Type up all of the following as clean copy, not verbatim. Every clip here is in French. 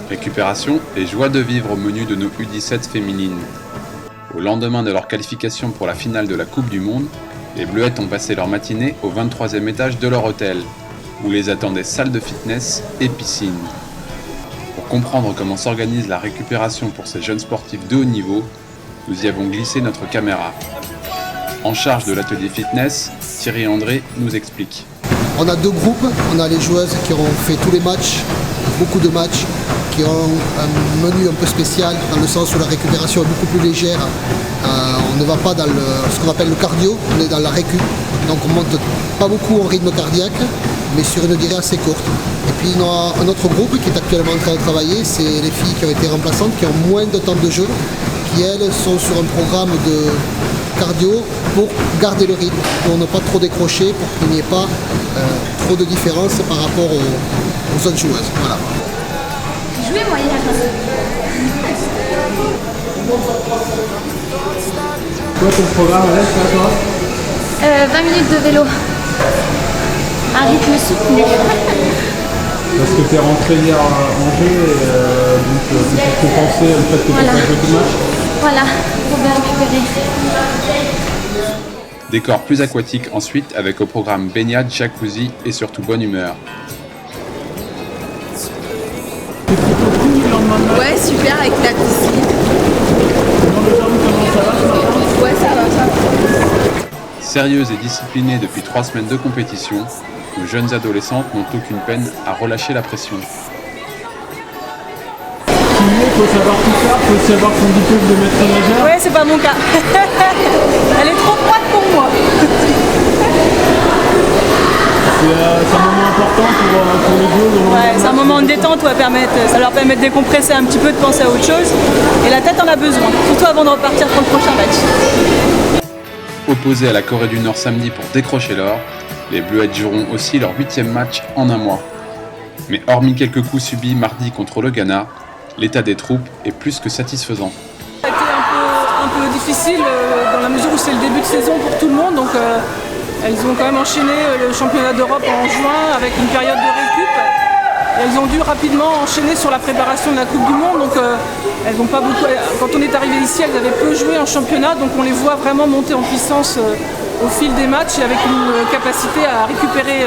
Récupération et joie de vivre au menu de nos U17 féminines. Au lendemain de leur qualification pour la finale de la Coupe du Monde, les Bleuettes ont passé leur matinée au 23e étage de leur hôtel, où les attendaient salle de fitness et piscine. Pour comprendre comment s'organise la récupération pour ces jeunes sportifs de haut niveau, nous y avons glissé notre caméra. En charge de l'atelier fitness, Thierry André nous explique. On a deux groupes, on a les joueuses qui ont fait tous les matchs, beaucoup de matchs, qui ont un menu un peu spécial, dans le sens où la récupération est beaucoup plus légère. On ne va pas dans ce qu'on appelle le cardio, on est dans la récup. Donc on monte pas beaucoup en rythme cardiaque, mais sur une durée assez courte. Et puis on a un autre groupe qui est actuellement en train de travailler, c'est les filles qui ont été remplaçantes, qui ont moins de temps de jeu, qui elles sont sur un programme de cardio pour garder le rythme, pour ne pas trop décrocher, pour qu'il n'y ait pas trop de différence par rapport aux autres joueuses. Voilà. Jouez moyen. Quoi ton programme, Alex, là, toi 20 minutes de vélo. Un rythme soutenu. Parce que tu es rentré hier à Angers, donc c'est pour compenser le fait que tu n'as pas joué tout le match. Voilà, pour bien récupérer. Décor plus aquatique ensuite avec au programme baignade, jacuzzi et surtout bonne humeur. Ouais, super avec la piscine. Ouais, ça va. Sérieuses et disciplinées depuis 3 semaines de compétition, nos jeunes adolescentes n'ont aucune peine à relâcher la pression. Il faut savoir tout ça, il faut savoir son diplôme de maître nageur. Ouais, c'est pas mon cas. Elle est trop froide pour moi. C'est un moment important pour les joueurs. Ouais, c'est un moment de détente, ouais, ça leur permet de décompresser un petit peu, de penser à autre chose. Et la tête en a besoin, surtout avant de repartir pour le prochain match. Opposés à la Corée du Nord samedi pour décrocher l'or, les Bleuettes joueront aussi leur 8e match en un mois. Mais hormis quelques coups subis mardi contre le Ghana, l'état des troupes est plus que satisfaisant. Ça a été un peu difficile dans la mesure où c'est le début de saison pour tout le monde. Donc elles ont quand même enchaîné le championnat d'Europe en juin avec une période de récup. Et elles ont dû rapidement enchaîner sur la préparation de la Coupe du Monde. Donc elles n'ont pas beaucoup. Quand on est arrivé ici, elles avaient peu joué en championnat. Donc on les voit vraiment monter en puissance au fil des matchs et avec une capacité à récupérer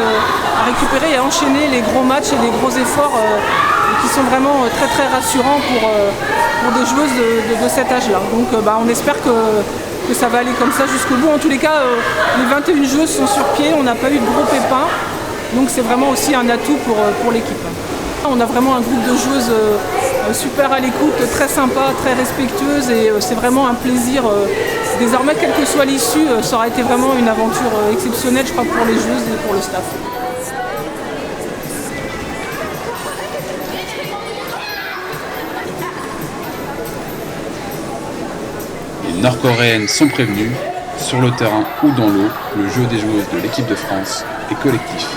et à enchaîner les gros matchs et les gros efforts qui sont vraiment très très rassurants pour des joueuses de cet âge-là. Donc on espère que ça va aller comme ça jusqu'au bout. En tous les cas, les 21 joueuses sont sur pied, on n'a pas eu de gros pépins, donc c'est vraiment aussi un atout pour l'équipe. On a vraiment un groupe de joueuses super à l'écoute, très sympa, très respectueuses et c'est vraiment un plaisir. Désormais, quelle que soit l'issue, ça aura été vraiment une aventure exceptionnelle, je crois, pour les joueuses et pour le staff. Les Nord-Coréennes sont prévenues, sur le terrain ou dans l'eau, le jeu des joueuses de l'équipe de France est collectif.